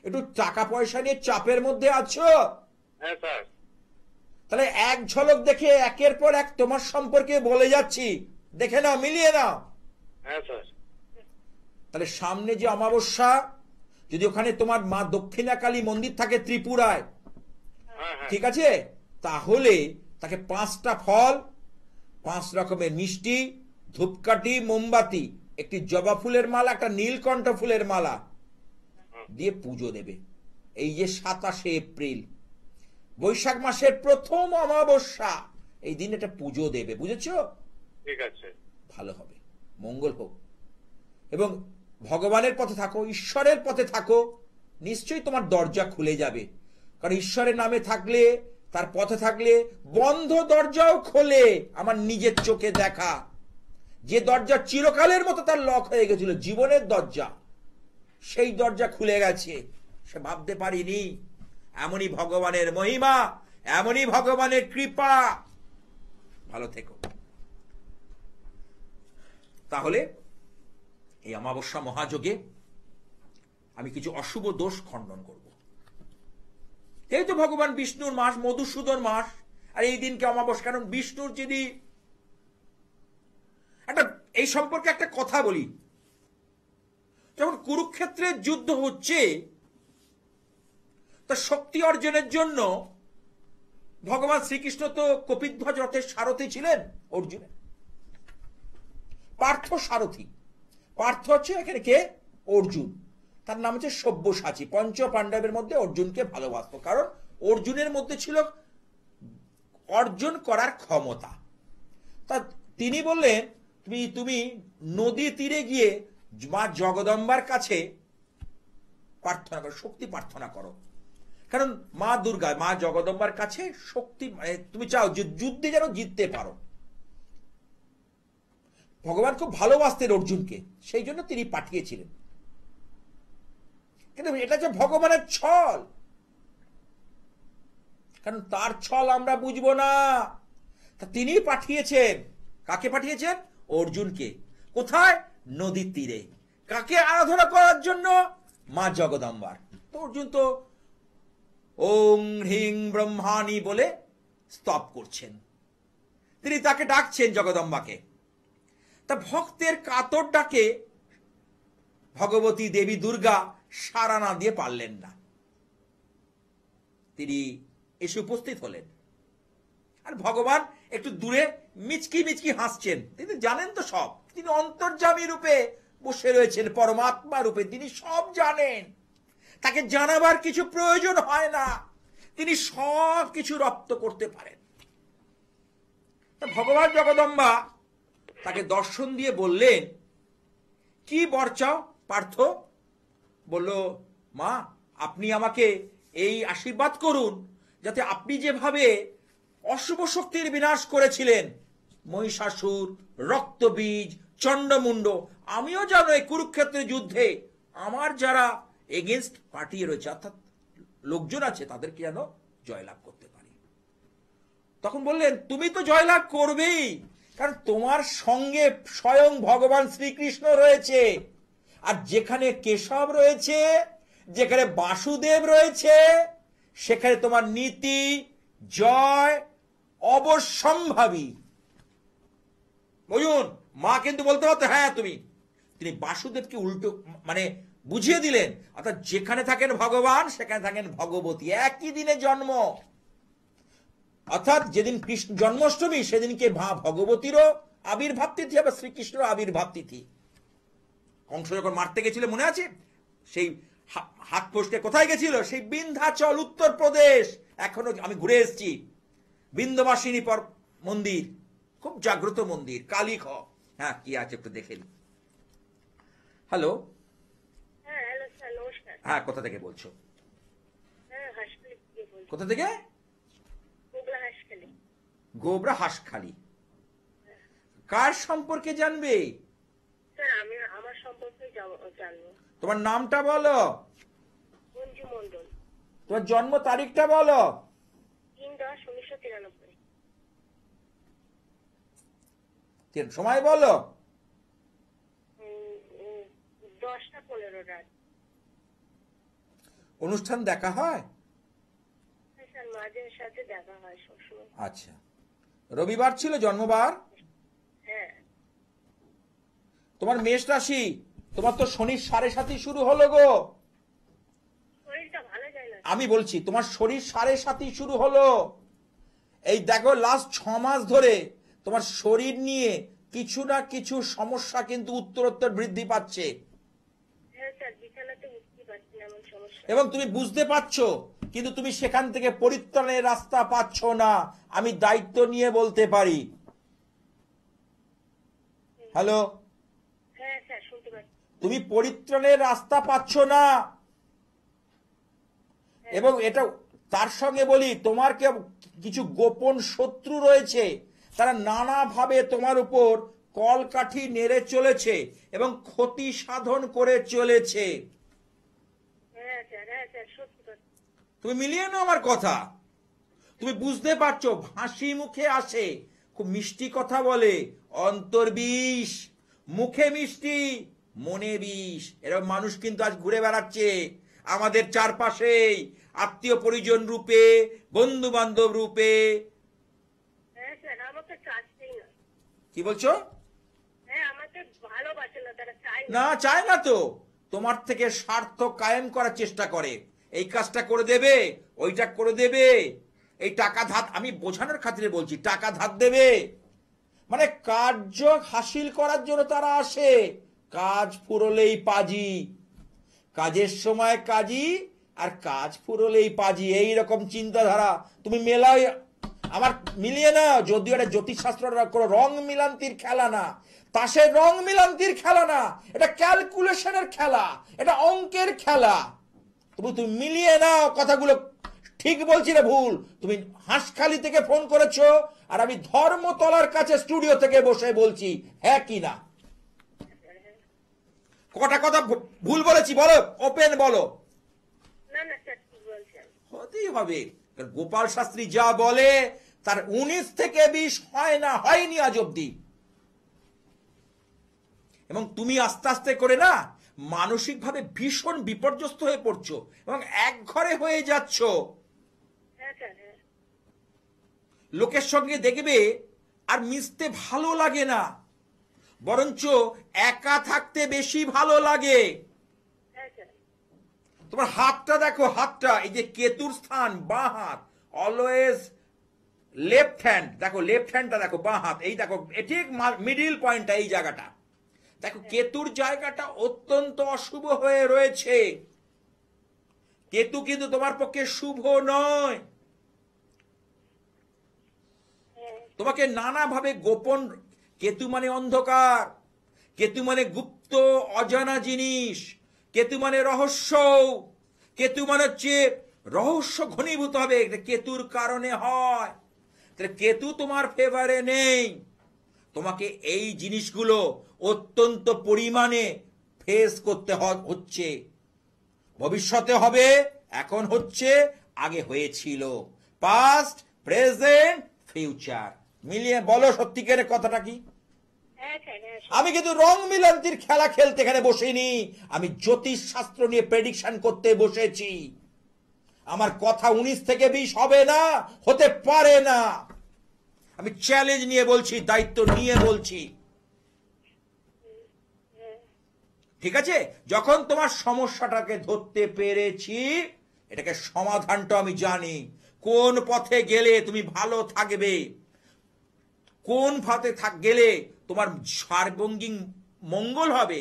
একটু টাকা পয়সা নিয়ে চাপের মধ্যে আছো। হ্যাঁ স্যার। তাহলে এক ঝলক দেখে একের পর এক তোমার সম্পর্কে বলে যাচ্ছি, দেখে নাও, মিলিয়ে নাও। হ্যাঁ স্যার। তাহলে সামনে যে অমাবস্যা, যদি ওখানে তোমার মা দক্ষিণাকালী মন্দির থাকে ত্রিপুরায়, হ্যাঁ হ্যাঁ। ঠিক আছে, তাহলে তাকে 5টা ফল, 5 রকমের মিষ্টি, ধূপকাঠি, মোমবাতি, একটি জবা ফুলের মালা, একটা নীলকণ্ঠ ফুলের মালা দিয়ে পুজো দেবে। এই যে 27শে এপ্রিল, বৈশাখ মাসের প্রথম অমাবস্যা, এই দিন একটা পুজো দেবে, বুঝেছো? ঠিক আছে। ভালো হবে, মঙ্গল হোক, এবং ভগবানের পথে থাকো, ঈশ্বরের পথে থাকো, নিশ্চয়ই তোমার দরজা খুলে যাবে। কারণ ঈশ্বরের নামে থাকলে, তার পথে থাকলে বন্ধ দরজাও খোলে। আমার নিজের চোখে দেখা, যে দরজা চিরকালের মতো তার লক হয়ে গেছিল, জীবনের দরজা, সেই দরজা খুলে গেছে। সে ভাবতে পারিনি। এমনই ভগবানের মহিমা, এমনই ভগবানের কৃপা। ভালো থেকো। তাহলে এই অমাবস্যা মহাযোগে আমি কিছু অশুভ দোষ খণ্ডন করব। যেহেতু ভগবান বিষ্ণুর মাস, মধুসূদন মাস, আর এই দিনকে অমাবস্যা, কারণ বিষ্ণুর যদি একটা, এই সম্পর্কে একটা কথা বলি। যখন কুরুক্ষেত্রের যুদ্ধ হচ্ছে, তা শক্তি অর্জনের জন্য ভগবান শ্রীকৃষ্ণ তো কপিধ্বজ রথের সারথি ছিলেন অর্জুনের, পার্থ সারথি। পার্থ হচ্ছে এখানে কে? অর্জুন। তার নাম হচ্ছে সব্যসাচী। পঞ্চ পাণ্ডবের মধ্যে অর্জুনকে ভালোবাসত, কারণ অর্জুনের মধ্যে ছিল অর্জন করার ক্ষমতা। তা তিনি বললেন, তুমি নদী তীরে গিয়ে মা জগদম্বার কাছে প্রার্থনা করো, শক্তি প্রার্থনা করো। কারণ মা দুর্গা, মা জগদম্বার কাছে শক্তি, তুমি চাও যে যুদ্ধে যেন জিততে পারো। ভগবান খুব ভালোবাসতেন অর্জুনকে, সেই জন্য তিনি পাঠিয়েছিলেন। কিন্তু এটা যে ভগবানের ছল, কারণ তার ছল আমরা বুঝবো না। তা তিনি পাঠিয়েছেন, কাকে পাঠিয়েছেন? অর্জুনকে। কোথায়? নদীর তীরে। কাকে আরাধনা করার জন্য? মা জগদম্বার। তো অর্জুন তো ওং হ্রিং ব্রহ্মাণী বলে স্তব করছেন, তিনি তাকে ডাকছেন জগদম্বাকে। তা ভক্তের কাতর ডাকে ভগবতী দেবী দুর্গা সাড়া না দিয়ে পারলেন না। তিনি এসে উপস্থিত হলেন, আর ভগবান একটু দূরে মিচকি মিচকি হাসছেন। তিনি জানেন তো সব, তিনি অন্তর্যামী রূপে বসে রয়েছেন, পরমাত্মা রূপে, তিনি সব জানেন। তাকে জানাবার কিছু প্রয়োজন হয় না, তিনি সব কিছু রপ্ত করতে পারেন। তা ভগবান জগদম্বা তাকে দর্শন দিয়ে বললেন, কি বর চাও পার্থ? বলল, মা আপনি আমাকে এই আশীর্বাদ করুন, যাতে আপনি যেভাবে অশুভ শক্তির বিনাশ করেছিলেন, মহিষাসুর, রক্তবীজ, চণ্ডমুণ্ড, আমিও যেন এই কুরুক্ষেত্রের যুদ্ধে আমার যারা এগেনস্ট পার্টি রয়েছে, অর্থাৎ লোকজন আছে, তাদেরকে যেন জয়লাভ করতে পারি। তখন বললেন, তুমি তো জয়লাভ করবেই, কারণ তোমার সঙ্গে স্বয়ং ভগবান শ্রীকৃষ্ণ রয়েছে। আর যেখানে কেশব রয়েছে, যেখানে বাসুদেব রয়েছে, সেখানে তোমার নীতি জয় অবশ্যম্ভাবী। বুঝুন, মা কিন্তু বলতে পারতো হ্যাঁ তুমি, তিনি বাসুদেবকে উল্টো মানে বুঝিয়ে দিলেন, অর্থাৎ যেখানে থাকেন ভগবান সেখানে থাকেন ভগবতী, একই দিনে জন্ম। অর্থাৎ যেদিন কৃষ্ণ জন্মাষ্টমী, সেদিনকে ভগবতীরও আবির্ভাব তিথি, আবার শ্রীকৃষ্ণের আবির্ভাব তিথি। কংস যখন মারতে গেছিল মনে আছে, সেই হাত ফসকে কোথায় গেছিল? সেই বিন্ধ্যাচল, উত্তরপ্রদেশ। এখনো আমি ঘুরে এসেছি, বিন্ধ্যবাসিনী মন্দির, খুব জাগ্রত মন্দির, কালী খ। হ্যাঁ, কি আছে একটু দেখে নি। হ্যালো। হ্যাঁ, হ্যালো স্যার, নমস্কার। হ্যাঁ, কোথা থেকে বলছো? হ্যাঁ, হাসখালি থেকে বলছি। কোথা থেকে? গোবরা হাসখালি। গোবরা হাসখালি। কার সম্পর্কে জানবে? স্যার আমি আমার সম্পর্কে জানবো। তোমার নামটা বলো। মঞ্জু মন্ডল। তোমার জন্ম তারিখটা বলো। 3/10/1993। সময় বলো। 10টা 15 রাত। অনুষ্ঠান দেখা হয়? স্যার মাঝে সাথে দেখা হয় সবসময়। আচ্ছা, রবিবার ছিল জন্মবার? হ্যাঁ। তোমার মেষ রাশি, তোমার তো শনির 7.5 শুরু হলো গো। শরীরটা ভালো যায় না। আমি বলছি, তোমার শরীর 7.5 শুরু হলো। এই দেখো, লাস্ট 6 মাস ধরে তোমার শরীর নিয়ে কিছু না কিছু সমস্যা কিন্তু উত্তরোত্তর বৃদ্ধি পাচ্ছে। হ্যাঁ স্যার, বিছানাতে উঠতে পারছি না এমন সমস্যা। এবং তুমি বুঝতে পারছো, কিন্তু তুমি সেখান থেকে পরিত্রাণের রাস্তা পাচ্ছ না। আমি দায়িত্ব নিয়ে বলতে পারি। হ্যালো, হ্যাঁ স্যার শুনতে পাচ্ছি। তুমি পরিত্রাণের রাস্তা পাচ্ছ না। এবং এটা তার সঙ্গে বলি, তোমার কিছু গোপন শত্রু রয়েছে, তারা নানাভাবে তোমার উপর কলকাঠি নেড়ে চলেছে এবং ক্ষতি সাধন করে চলেছে। হ্যাঁ স্যার সত্যি কথা। তুমি মিলিয়ে নাও আমার কথা। তুমি বুঝতে পারছো, হাসি মুখে আসে, খুব মিষ্টি কথা বলে, অন্তর বিষ, মুখে মিষ্টি মনে বিষ। এরকম মানুষ কিন্তু আজ ঘুরে বেড়াচ্ছে আমাদের চারপাশেই, আত্মীয় পরিজন রূপে, বন্ধু বান্ধব রূপে। হ্যাঁ স্যার আমাকে চাচ্ছেই না। কি বলছো? হ্যাঁ আমাকে ভালোবাসে না, তারা চায় না। না, চায় না তো। তোমার থেকে স্বার্থ কায়েম করার চেষ্টা করে, এই কাজটা করে দেবে, ওইটা করে দেবে, এই টাকা ধার, আমি বোঝানোর খাতিরে বলছি, টাকা ধার দেবে, মানে কার্য হাসিল করার জন্য তারা আসে। কাজ ফুরলেই পাজি, কাজের সময় কাজী, আর কাজ ফুরলেই পাজি, এই রকম চিন্তাধারা তুমি মেলাই। আমার মিলিয়ে না, যদিও এটা জ্যোতিষশাস্ত্র কোনো রং মিলান্তির খেলা না, তাসের রং মিলান্তির খেলা না, এটা ক্যালকুলেশনের খেলা, এটা অঙ্কের খেলা। তুমি মিলিয়ে নাও কথাগুলো। ঠিক বলছি না ভুল? তুমি হাঁসখালি থেকে ফোন করেছো, আর আমি ধর্মতলার কাছে স্টুডিও থেকে বসে বলছি, হ্যাঁ কি না? কটা কথা ভুল বলেছি বলো, ওপেন বলো। না না স্যার ঠিক বলছেন। হতেই হবে, কারণ গোপাল শাস্ত্রী যা বলে তার 19 থেকে 20 হয় না, হয়নি আজ অব্দি। এবং তুমি আস্তে আস্তে করে না মানসিকভাবে ভীষণ বিপর্যস্ত হয়ে পড়ছো এবং এক ঘরে হয়ে যাচ্ছ। হ্যাঁ স্যার হ্যাঁ। লোকের সঙ্গে দেখবে আর মিশতে ভালো লাগে না, বরঞ্চ একা থাকতে বেশি ভালো লাগে। হ্যাঁ স্যার। তোমার হাতটা দেখো, হাতটা, এই যে কেতুর স্থান, বাঁ হাত, অলওয়েজ লেফট হ্যান্ড, দেখো লেফট হ্যান্ডটা দেখো, বাঁ হাত, এই দেখো ঠিক মিডিল পয়েন্টটা, এই জায়গাটা দেখো, কেতুর জায়গাটা অত্যন্ত অশুভ হয়ে রয়েছে। কেতু কিন্তু তোমার পক্ষে শুভ নয়। তোমাকে নানাভাবে গোপন, কেতু মানে অন্ধকার, কেতু মানে গুপ্ত অজানা জিনিস, কেতু মানে রহস্য, কেতু মানে হচ্ছে রহস্য ঘনীভূত হবে, এটা কেতুর কারণে হয়। তাহলে কেতু তোমার ফেভারে নেই। তোমাকে এই জিনিসগুলো অত্যন্ত পরিমাণে ফেস করতে হচ্ছে। ভবিষ্যতে হবে, এখন হচ্ছে, আগে হয়েছিল, পাস্ট, প্রেজেন্ট, ফিউচার। মিলিয়ে বলো সত্যিকারের কথাটা কি? হ্যাঁ স্যার হ্যাঁ। আমি কিন্তু রং মিলান্তির খেলা খেলতে এখানে বসিনি, আমি জ্যোতিষ শাস্ত্র নিয়ে প্রেডিকশন করতে বসেছি। আমার কথা 19 থেকে 20 হবে না, হতে পারে না। আমি চ্যালেঞ্জ নিয়ে বলছি, দায়িত্ব নিয়ে বলছি। ঠিক আছে, যখন তোমার সমস্যাটাকে ধরতে পেরেছি, এটাকে সমাধানটা আমি জানি, কোন পথে গেলে তুমি ভালো থাকবে, কোন পথে গেলে তোমার সার্বঙ্গিক মঙ্গল হবে,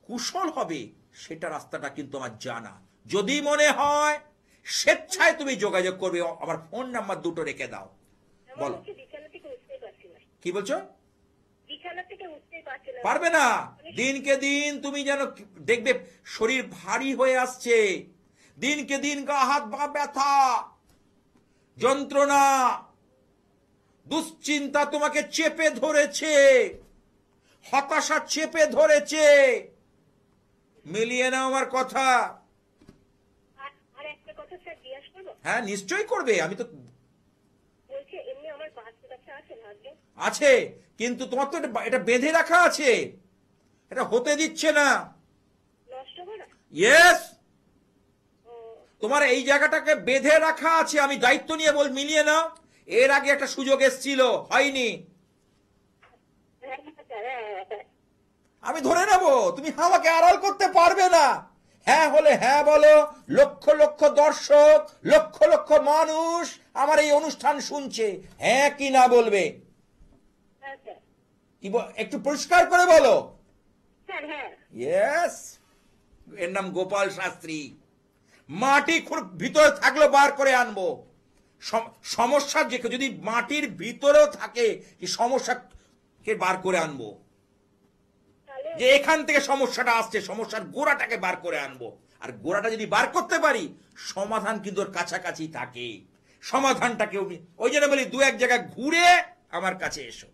কুশল হবে, সেটা রাস্তাটা কিন্তু আমার জানা। যদি মনে হয় স্বেচ্ছায় তুমি যোগাযোগ করবে, আমার ফোন নাম্বার দুটো রেখে দাও। বলো, বিছানা থেকে উঠতেই পারছি না। কি বলছো? বিছানা থেকে উঠতেই পারছি না। পারবে না, দিনকে দিন তুমি যেন দেখবে শরীর ভারী হয়ে আসছে, দিনকে দিন গা হাত পা ব্যথা, যন্ত্রণা, দুশ্চিন্তা তোমাকে চেপে ধরেছে, হতাশা চেপে ধরেছে। মিলিয়ে নাও আমার কথা। আর একটা কথা স্যার জিজ্ঞেস করবো? হ্যাঁ নিশ্চয়ই করবে, আমি তো বলছি এমনি আমার বাচ্চা কাচ্চা আছে ভাগ্যে? আছে, কিন্তু তোমার তো এটা বেঁধে রাখা আছে, এটা হতে দিচ্ছে না। নষ্ট করা? ইয়েস, তোমার এই জায়গাটাকে বেঁধে রাখা আছে, আমি দায়িত্ব নিয়ে মিলিয়ে নাও। এর আগে একটা সুযোগ এসেছিল, হয়নি, আমি ধরে নেব, তুমি আমাকে আড়াল করতে পারবে না। হ্যাঁ হলে হ্যাঁ বলো, লক্ষ লক্ষ দর্শক, লক্ষ লক্ষ মানুষ আমার এই অনুষ্ঠান শুনছে, হ্যাঁ কি না বলবে? কি একটু পরিষ্কার করে বলো। স্যার হ্যাঁ। ইয়েস, এর নাম গোপাল শাস্ত্রী। মাটি ভিতরে থাকলে বার করে আনবো। সমস্যা যে যদি মাটির ভিতরেও থাকে কি সমস্যাকে বার করে আনবো, তাহলে যে এখান থেকে সমস্যাটা আসছে সমস্যার গোড়াটাকে বার করে আনবো। আর গোড়াটা যদি বার করতে পারি সমাধান কিন্তু ওর কাছাকাছি থাকে। সমাধানটাকে ওই জন্য বলি দু এক জায়গায় ঘুরে আমার কাছে এসো।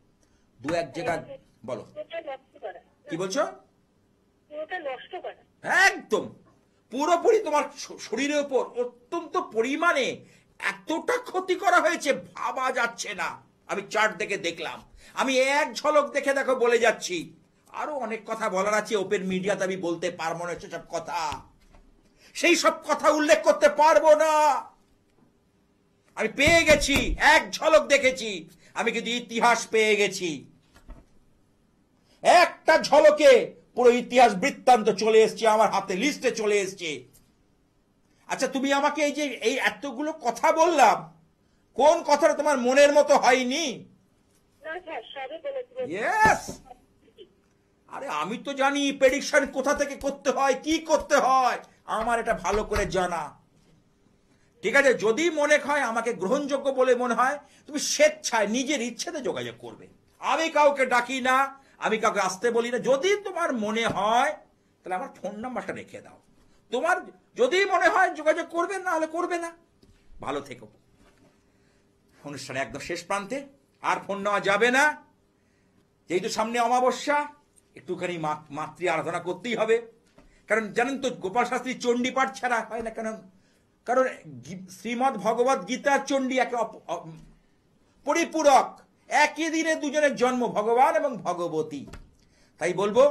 দু এক জায়গায় বলো ওটা নষ্ট করা, কি বলছো? ওটা নষ্ট করা। একদম পুরোপুরি তোমার শরীরের উপর অত্যন্ত পরিমাণে এতটা ক্ষতি করা হয়েছে ভাবা যাচ্ছে না। আমি চার্ট দেখে দেখলাম, আমি এক ঝলক দেখে দেখো বলে যাচ্ছি। আরো অনেক কথা বলার আছে, ওপেন মিডিয়াতে আমি বলতে পারবো না সেসব কথা, সেই সব কথা উল্লেখ করতে পারবো না। আমি পেয়ে গেছি, এক ঝলক দেখেছি, আমি কিন্তু ইতিহাস পেয়ে গেছি। একটা ঝলকে পুরো ইতিহাস বৃত্তান্ত চলে এসছে আমার হাতে, লিস্টে চলে এসছে। আচ্ছা তুমি আমাকে এই যে এই এতগুলো কথা বললাম, কোন কথাটা তোমার মনের মতো হয়নি? না স্যার, সবই বলেছিল। ইয়েস, আরে আমি তো জানি প্রেডিকশন কোথা থেকে করতে হয়, কি করতে হয়, আমার এটা ভালো করে জানা। ঠিক আছে, যদি মনে হয় আমাকে গ্রহণযোগ্য বলে মনে হয়, তুমি স্বেচ্ছায় নিজের ইচ্ছেতে যোগাযোগ করবে। আমি কাউকে ডাকি না, আমি কাউকে আসতে বলি না। যদি তোমার মনে হয় তাহলে আমার ফোন নাম্বারটা রেখে দাও। তোমার যদি মনে হয় যোগাযোগ করবে, না হলে করবে না। ভালো থেকো। অনুষ্ঠানে একদম শেষ প্রান্তে, আর ফোন নেওয়া যাবে না। যেহেতু সামনে অমাবস্যা, একটুখানি মাতৃ আরাধনা করতেই হবে। কারণ জানেন তো গোপাল শাস্ত্রী চণ্ডী পাঠ ছাড়া হয় না। কারণ শ্রীমদ্ ভগবত গীতার চণ্ডী একে পরিপূরক। একই দিনে দুজনের জন্ম, ভগবান এবং ভগবতী। তাই বলবো,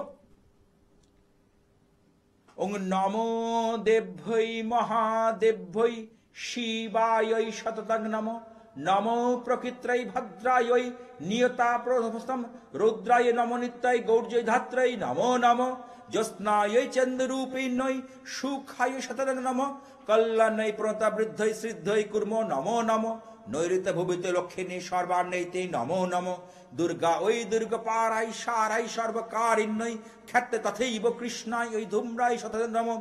ওং নমো দেভ্যৈ মহাদেভ্যৈ শিবায় সততং নমো। নমো প্রকৃত্রৈ ভদ্রায় নিয়তা প্রথম রুদ্রায় নমো নিত্যায় গৌর্যৈ ধাত্রৈ নমো নমো। জ্যোৎস্নায় চন্দ্ররূপিণ্যৈ সুখায় শততং নমো। কল্যাণৈ প্রণতা বৃদ্ধৈ শ্রদ্ধৈ কুর্মো নমো নমো। নৈঋত্য ভুবিতে লক্ষ্মী সর্বান্নৈতে নমো নমো। দুর্গা ওই দুর্গপারাই সারাই সর্বকারিণ্যই খ্যাতে তথৈব কৃষ্ণায় ওই ধূম্রায় শততং নমো।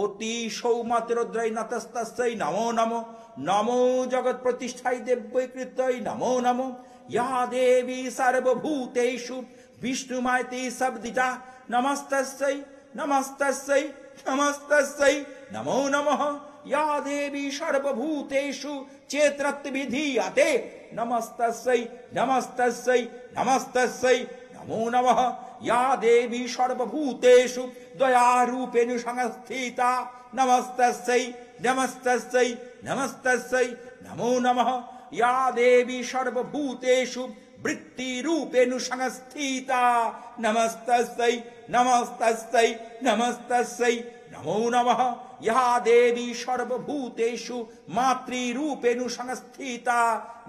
অতি সৌমাতিরদ্রৈ নতস্তস্যৈ নমো নমো। নমো জগৎ প্রতিষ্ঠাই দেব্যৈ কৃত্যৈ নমো নমো। ইয়া দেবী সর্বভূতেষু বিষ্ণুমায়তি শব্দিতা নমস্তস্যৈ নমস্তস্যৈ নমস্তস্যৈ নমো নমঃ। या देवी सर्वभूतेषु चेत्रत्विधीयते नमस्तस्यै नमस्तस्यै नमस्तस्यै नमो नमः। या देवी सर्वभूतेषु दयारूपेण संस्थिता नमस्तस्यै नमस्तस्यै नमस्तस्यै नमो नमः। या देवी सर्वभूतेषु वृत्तिरूपेण संस्थिता नमस्तस्यै नमस्तस्यै नमस्तस्यै नमो नमः। या देवी सर्वभूतेषु मातृरूपेण संस्थिता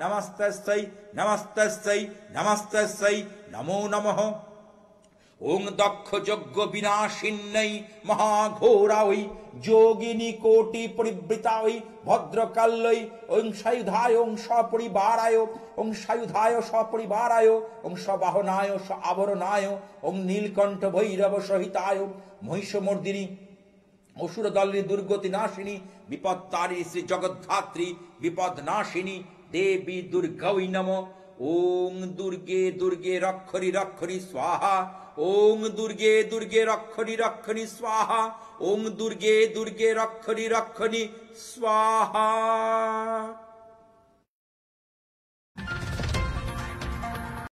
नमस्तस्यै नमस्तस्यै नमस्तस्यै नमो नमः। ओं दक्ष यज्ञ विनाशिन्यै महाघोरायै যোগিনী কোটি পরিবৃতাयै ভদ্রকাল্যৈ ওং সায়ুধায় ওং সপরিবারায় ওং সায়ুধায় সপরিবারায় ওং সবাহনায় স আবরণায় ওং নীলকণ্ঠ ভৈরব সহিতায় মহিষমর্দিনী অসুরদলের দুর্গতি নাশিনী বিপত্তারি শ্রী জগদ্ধাত্রী বিপদ নাশিনী দেবী দুর্গৈ নমঃ। ওং দুর্গে দুর্গে রক্ষরি রক্ষরি স্বাহা। ওং দুর্গে দুর্গে রক্ষরি রক্ষরি স্বাহা। ওং দুর্গে দুর্গে রক্ষরি রক্ষরি স্বাহা।